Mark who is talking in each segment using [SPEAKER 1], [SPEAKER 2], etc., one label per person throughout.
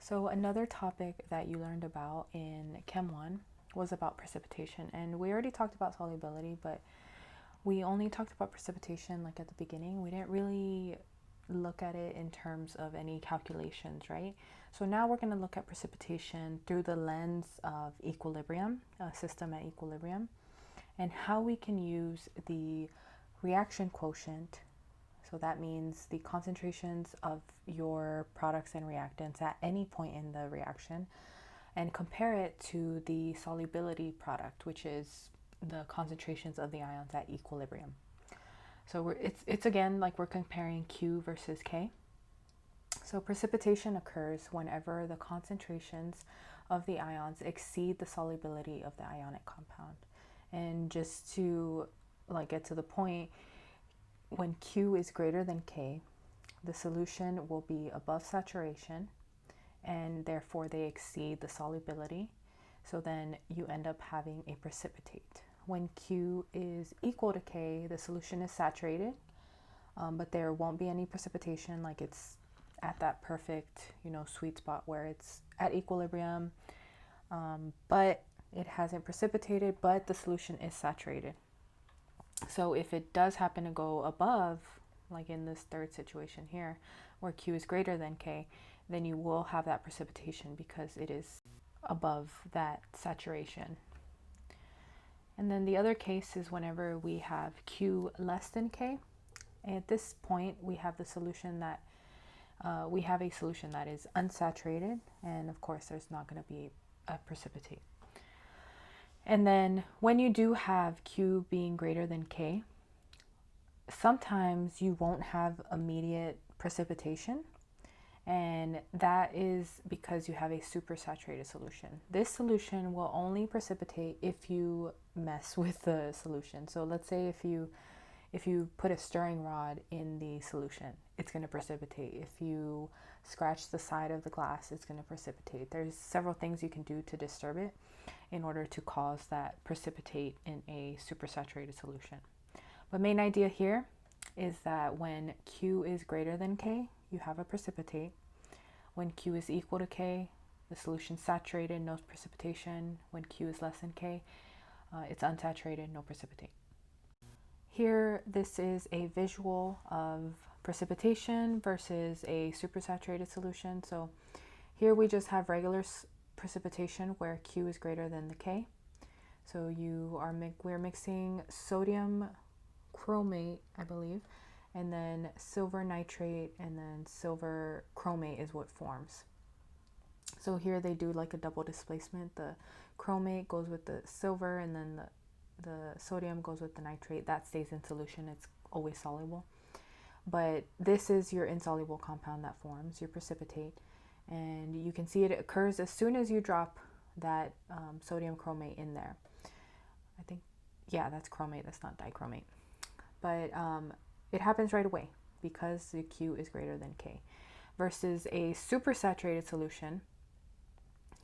[SPEAKER 1] So another topic that you learned about in Chem 1 was about precipitation. And we already talked about solubility, but we only talked about precipitation like at the beginning. We didn't really look at it in terms of any calculations, right? So now we're going to look at precipitation through the lens of equilibrium, a system at equilibrium, and how we can use the reaction quotient. So that means the concentrations of your products and reactants at any point in the reaction, and compare it to the solubility product, which is the concentrations of the ions at equilibrium. So it's again like we're comparing Q versus K. So precipitation occurs whenever the concentrations of the ions exceed the solubility of the ionic compound. And just to get to the point, when Q is greater than K, the solution will be above saturation, and therefore they exceed the solubility. So then you end up having a precipitate. When Q is equal to K, the solution is saturated, but there won't be any precipitation, like it's at that perfect, sweet spot where it's at equilibrium, but it hasn't precipitated, but the solution is saturated. So if it does happen to go above, like in this third situation here, where Q is greater than K, then you will have that precipitation because it is above that saturation. And then the other case is whenever we have Q less than K. At this point, we have the solution that we have a solution that is unsaturated, and of course there's not going to be a precipitate. And then when you do have Q being greater than K, sometimes you won't have immediate precipitation, and that is because you have a supersaturated solution. This solution will only precipitate if you mess with the solution. So let's say if you put a stirring rod in the solution, it's going to precipitate. If you scratch the side of the glass, it's going to precipitate. There's several things you can do to disturb it in order to cause that precipitate in a supersaturated solution. But main idea here is that when Q is greater than K, you have a precipitate. When Q is equal to K, the solution's saturated, no precipitation. When Q is less than K, it's unsaturated, no precipitate. Here, this is a visual of precipitation versus a supersaturated solution. So here we just have regular precipitation where Q is greater than the K. So we're mixing sodium chromate, I believe, and then silver nitrate, and then silver chromate is what forms. So here they do like a double displacement. The chromate goes with the silver, and then the sodium goes with the nitrate. That stays in solution. It's always soluble. But this is your insoluble compound that forms, your precipitate. And you can see it occurs as soon as you drop that sodium chromate in there. I think, yeah, that's chromate. That's not dichromate. But it happens right away because the Q is greater than K. Versus a supersaturated solution,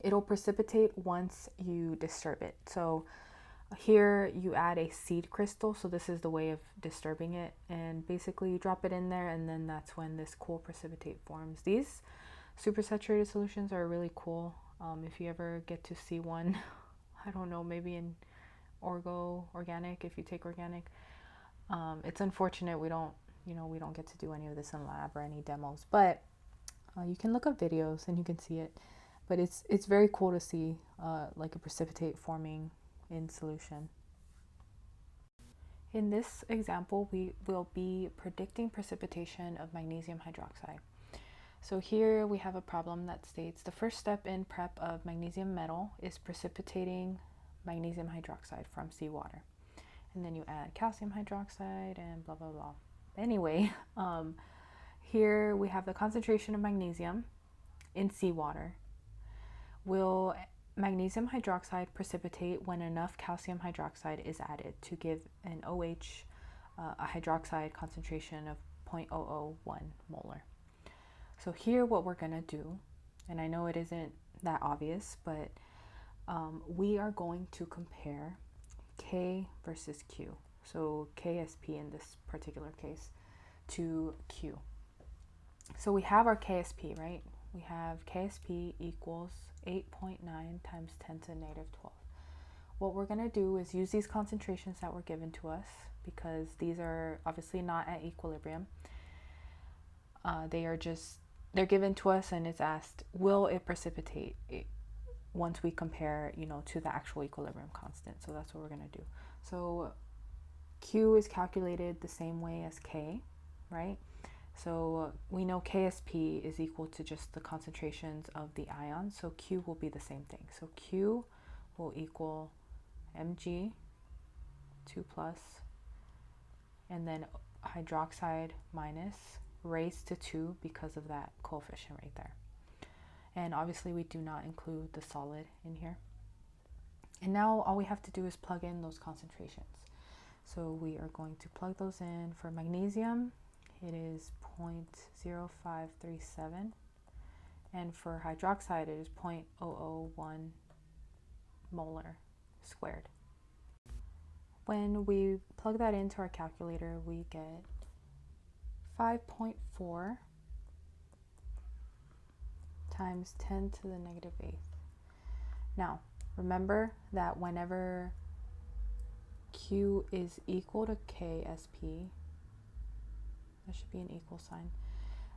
[SPEAKER 1] it'll precipitate once you disturb it. So here you add a seed crystal, so this is the way of disturbing it, and basically you drop it in there, and then that's when this cool precipitate forms. These supersaturated solutions are really cool. If you ever get to see one, I don't know, maybe in organic, if you take organic. It's unfortunate we don't get to do any of this in lab or any demos, but you can look up videos and you can see it. But it's very cool to see like a precipitate forming in solution. In this example, we will be predicting precipitation of magnesium hydroxide. So here we have a problem that states the first step in prep of magnesium metal is precipitating magnesium hydroxide from seawater. And then you add calcium hydroxide and blah, blah, blah. Anyway, here we have the concentration of magnesium in seawater. Will magnesium hydroxide precipitate when enough calcium hydroxide is added to give an OH, a hydroxide concentration of 0.001 molar? So here what we're going to do, and I know it isn't that obvious, but we are going to compare K versus Q. So KSP in this particular case to Q. So we have our KSP, right? we have KSP equals 8.9 times 10 to the negative 12. What we're going to do is use these concentrations that were given to us, because these are obviously not at equilibrium. They're given to us, and it's asked, will it precipitate once we compare, to the actual equilibrium constant. So that's what we're going to do. So Q is calculated the same way as K, right? So we know KSP is equal to just the concentrations of the ions. So Q will be the same thing. So Q will equal Mg 2 plus, and then hydroxide minus raised to 2 because of that coefficient right there. And obviously we do not include the solid in here. And now all we have to do is plug in those concentrations. So we are going to plug those in. For magnesium, it is 0.0537. And for hydroxide, it is 0.001 molar squared. When we plug that into our calculator, we get 5.4 times 10 to the negative 8th. Now, remember that whenever Q is equal to KSP, that should be an equal sign,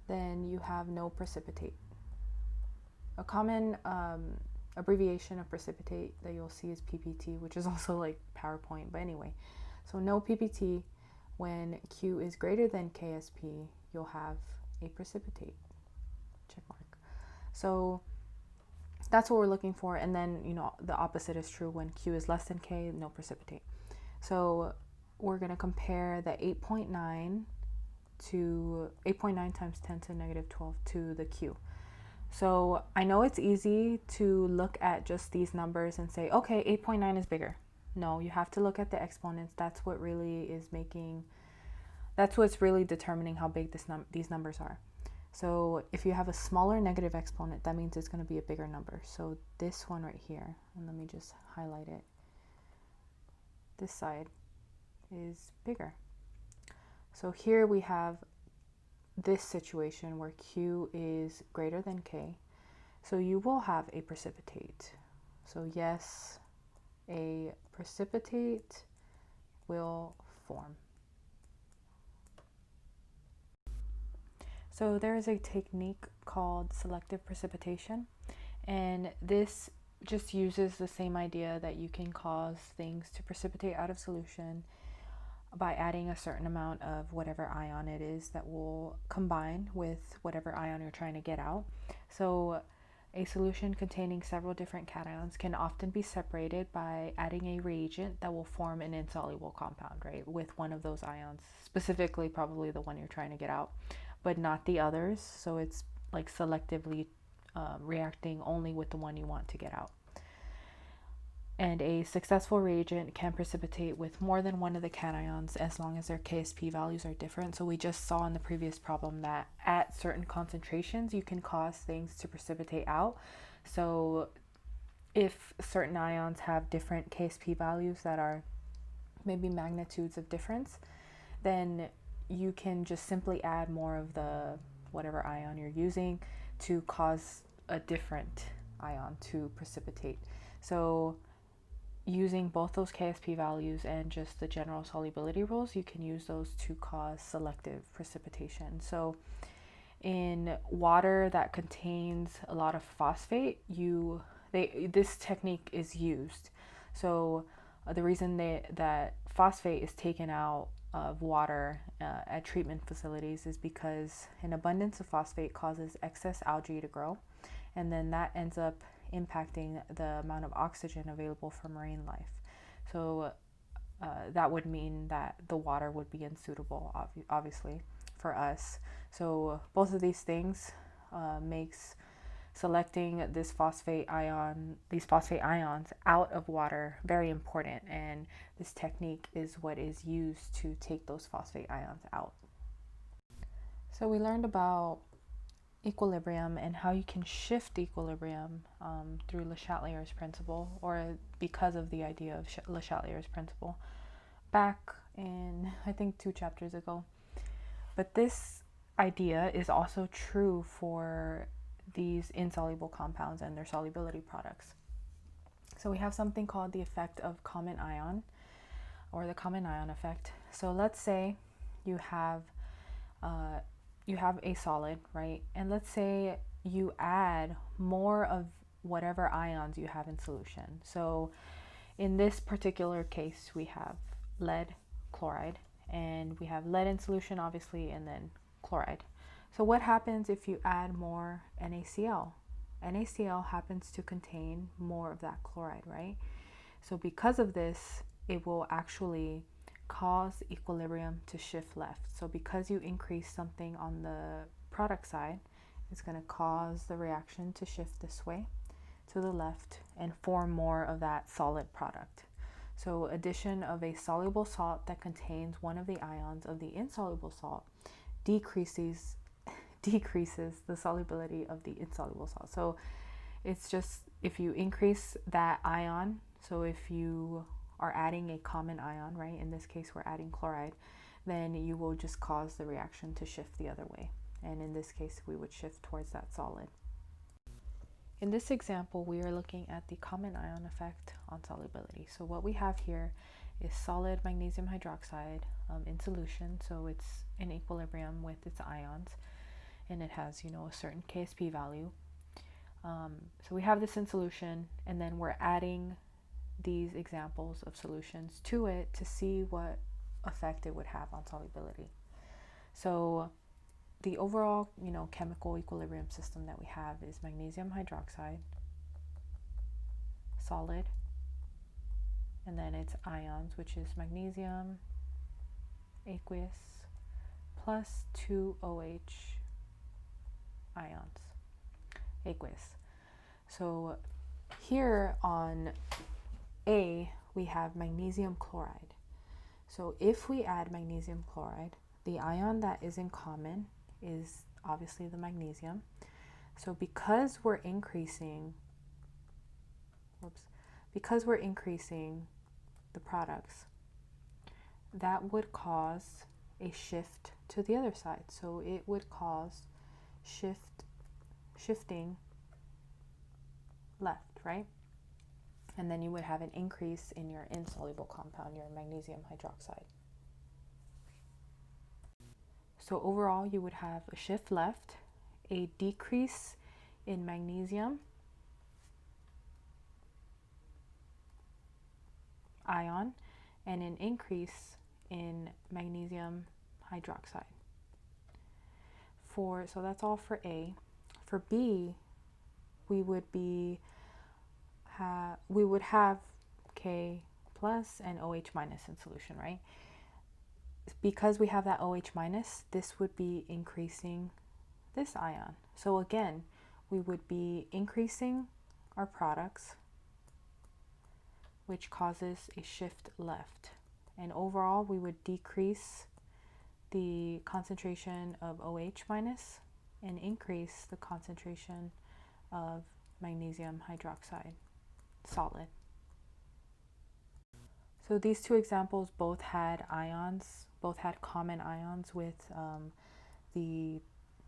[SPEAKER 1] then you have no precipitate. A common abbreviation of precipitate that you'll see is PPT, which is also like PowerPoint, but anyway. So no PPT. When Q is greater than KSP, you'll have a precipitate, check mark. So that's what we're looking for. And then, the opposite is true. When Q is less than K, no precipitate. So we're going to compare the 8.9 times 10 to the negative 12 to the Q. So I know it's easy to look at just these numbers and say, okay, 8.9 is bigger. No, you have to look at the exponents. That's what's really determining how big these numbers are. So if you have a smaller negative exponent, that means it's going to be a bigger number. So this one right here, and let me just highlight it. This side is bigger. So here we have this situation where Q is greater than K. So you will have a precipitate. So yes, a precipitate will form. So there is a technique called selective precipitation, and this just uses the same idea that you can cause things to precipitate out of solution by adding a certain amount of whatever ion it is that will combine with whatever ion you're trying to get out. So a solution containing several different cations can often be separated by adding a reagent that will form an insoluble compound, right, with one of those ions, specifically probably the one you're trying to get out, but not the others. So it's like selectively reacting only with the one you want to get out. And a successful reagent can precipitate with more than one of the cations as long as their KSP values are different. So we just saw in the previous problem that at certain concentrations you can cause things to precipitate out. So if certain ions have different KSP values that are maybe magnitudes of difference, then you can just simply add more of the whatever ion you're using to cause a different ion to precipitate. So using both those KSP values and just the general solubility rules, you can use those to cause selective precipitation. So in water that contains a lot of phosphate, this technique is used. So the reason that phosphate is taken out of water at treatment facilities is because an abundance of phosphate causes excess algae to grow, and then that ends up impacting the amount of oxygen available for marine life. So that would mean that the water would be unsuitable, obviously, for us. So both of these things makes selecting these phosphate ions out of water very important, and this technique is what is used to take those phosphate ions out. So we learned about equilibrium and how you can shift equilibrium through Le Chatelier's principle, or because of the idea of Le Chatelier's principle, back in I think 2 chapters ago. But this idea is also true for these insoluble compounds and their solubility products. So we have something called the effect of common ion, or the common ion effect. So let's say you have a solid, right? And let's say you add more of whatever ions you have in solution. So in this particular case, we have lead chloride, and we have lead in solution, obviously, and then chloride. So what happens if you add more NaCl? NaCl happens to contain more of that chloride, right? So because of this, it will actually cause equilibrium to shift left. So because you increase something on the product side, it's going to cause the reaction to shift this way to the left and form more of that solid product. So addition of a soluble salt that contains one of the ions of the insoluble salt decreases the solubility of the insoluble salt. So it's just, if you increase that ion, so if you are adding a common ion, right, in this case we're adding chloride, then you will just cause the reaction to shift the other way. And in this case, we would shift towards that solid. In this example, we are looking at the common ion effect on solubility. So what we have here is solid magnesium hydroxide in solution. So it's in equilibrium with its ions, and it has, a certain KSP value. So we have this in solution, and then we're adding these examples of solutions to it to see what effect it would have on solubility. So the overall, chemical equilibrium system that we have is magnesium hydroxide, solid, and then its ions, which is magnesium, aqueous, plus 2 OH ions, aqueous. So here on A, we have magnesium chloride. So if we add magnesium chloride, the ion that is in common is obviously the magnesium. So because we're increasing the products, that would cause a shift to the other side. So it would cause shifting left, right? And then you would have an increase in your insoluble compound, your magnesium hydroxide. So overall, you would have a shift left, a decrease in magnesium ion, and an increase in magnesium hydroxide. So that's all for A. For B, we would have K plus and OH minus in solution, right? Because we have that OH minus, this would be increasing this ion. So again, we would be increasing our products, which causes a shift left. And overall, we would decrease the concentration of OH minus and increase the concentration of magnesium hydroxide, solid. So these two examples both had common ions with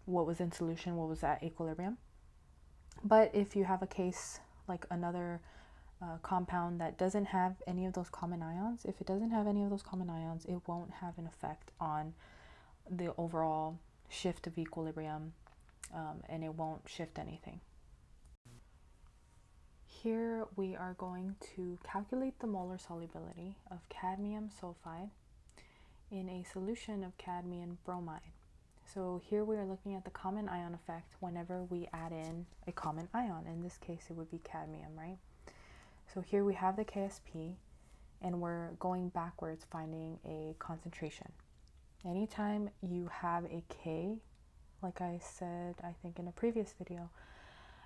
[SPEAKER 1] what was in solution, what was at equilibrium. But if you have a case like another compound that doesn't have any of those common ions, if it doesn't have any of those common ions, it won't have an effect on the overall shift of equilibrium, and it won't shift anything. Here we are going to calculate the molar solubility of cadmium sulfide in a solution of cadmium bromide. So here we are looking at the common ion effect whenever we add in a common ion. In this case, it would be cadmium, right? So here we have the KSP, and we're going backwards, finding a concentration. Anytime you have a K, like I said, I think in a previous video,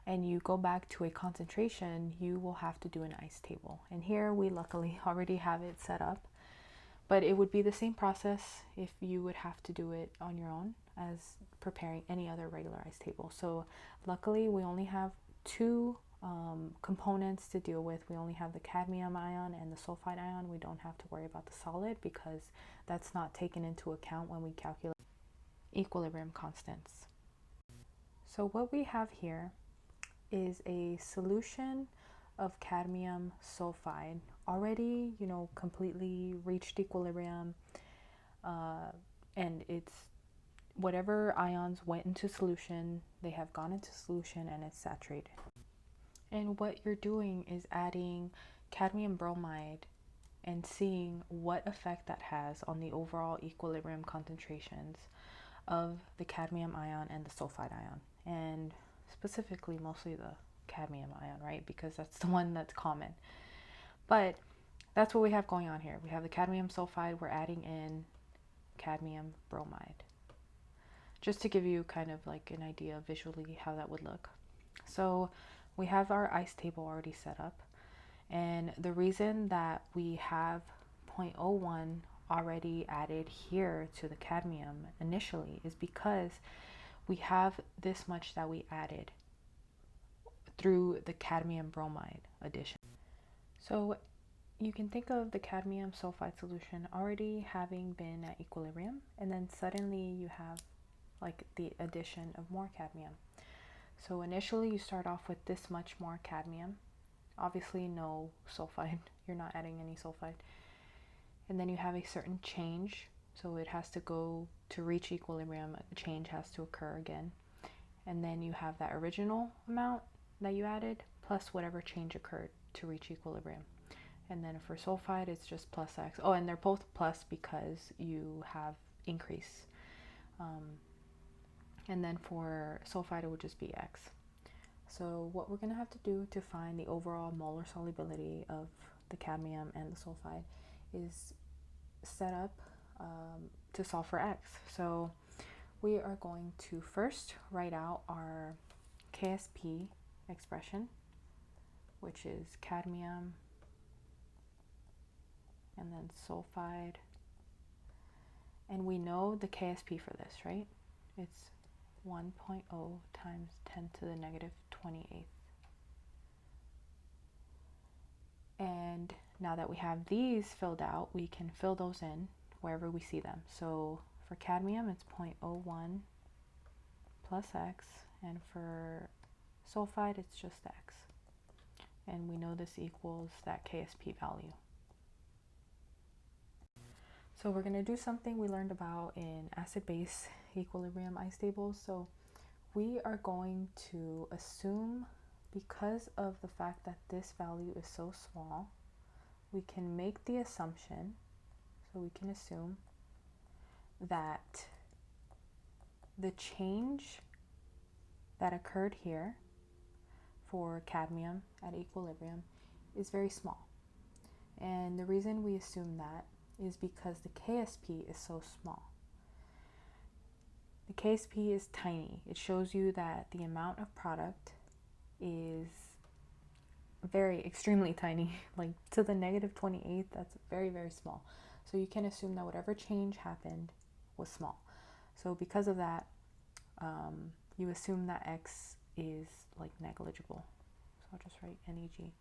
[SPEAKER 1] and you go back to a concentration, you will have to do an ice table. And here we luckily already have it set up, but it would be the same process if you would have to do it on your own as preparing any other regular ice table. So luckily we only have two components to deal with. We only have the cadmium ion and the sulfide ion. We don't have to worry about the solid because that's not taken into account when we calculate equilibrium constants. So what we have here is a solution of cadmium sulfide already, completely reached equilibrium, and it's whatever ions went into solution, they have gone into solution and it's saturated. And what you're doing is adding cadmium bromide and seeing what effect that has on the overall equilibrium concentrations of the cadmium ion and the sulfide ion, and specifically mostly the cadmium ion, right? Because that's the one that's common. But that's what we have going on here. We have the cadmium sulfide, we're adding in cadmium bromide. Just to give you kind of like an idea visually how that would look. So we have our ice table already set up. And the reason that we have 0.01 already added here to the cadmium initially is because we have this much that we added through the cadmium bromide addition. So you can think of the cadmium sulfide solution already having been at equilibrium, and then suddenly you have like the addition of more cadmium. So initially you start off with this much more cadmium. Obviously no sulfide, you're not adding any sulfide. And then you have a certain change, so it has to go to reach equilibrium, a change has to occur again. And then you have that original amount that you added plus whatever change occurred to reach equilibrium. And then for sulfide, it's just plus X. Oh, and they're both plus because you have increase. And then for sulfide, it would just be X. So what we're going to have to do to find the overall molar solubility of the cadmium and the sulfide is set up to solve for X. So we are going to first write out our KSP expression, which is cadmium and then sulfide. And we know the KSP for this, right? It's 1.0 times 10 to the negative 28th. And now that we have these filled out, we can fill those in wherever we see them. So for cadmium, it's 0.01 plus X, and for sulfide, it's just X. And we know this equals that KSP value. So we're going to do something we learned about in acid-base equilibrium ice tables. So we are going to assume, because of the fact that this value is so small, we can make the assumption, so we can assume that the change that occurred here for cadmium at equilibrium is very small. And the reason we assume that is because the KSP is so small. The KSP is tiny. It shows you that the amount of product is extremely tiny, like to the negative 28th, that's very, very small. So you can assume that whatever change happened was small. So because of that, you assume that X is like negligible. So I'll just write NEG.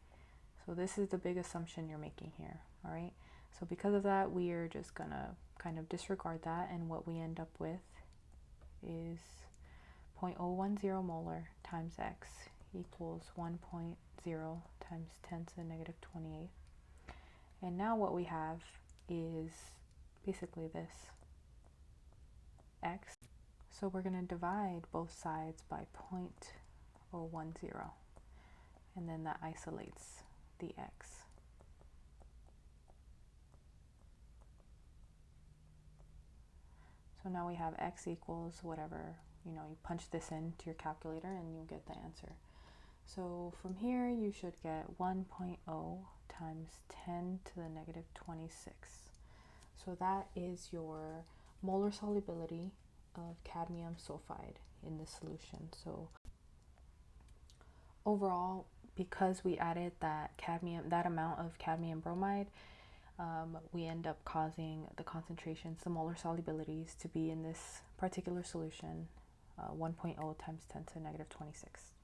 [SPEAKER 1] So this is the big assumption you're making here, all right? So because of that, we are just gonna kind of disregard that, and what we end up with is 0.010 molar times X equals 1.0 times 10 to the negative 28th. And now what we have is basically this X. So we're going to divide both sides by 0.010, and then that isolates the X. So now we have X equals whatever, you punch this into your calculator and you'll get the answer. So from here you should get 1.0 times 10 to the negative 26. So that is your molar solubility of cadmium sulfide in the solution. So overall, because we added that amount of cadmium bromide, we end up causing the concentrations, the molar solubilities, to be in this particular solution 1.0 times 10 to the negative 26.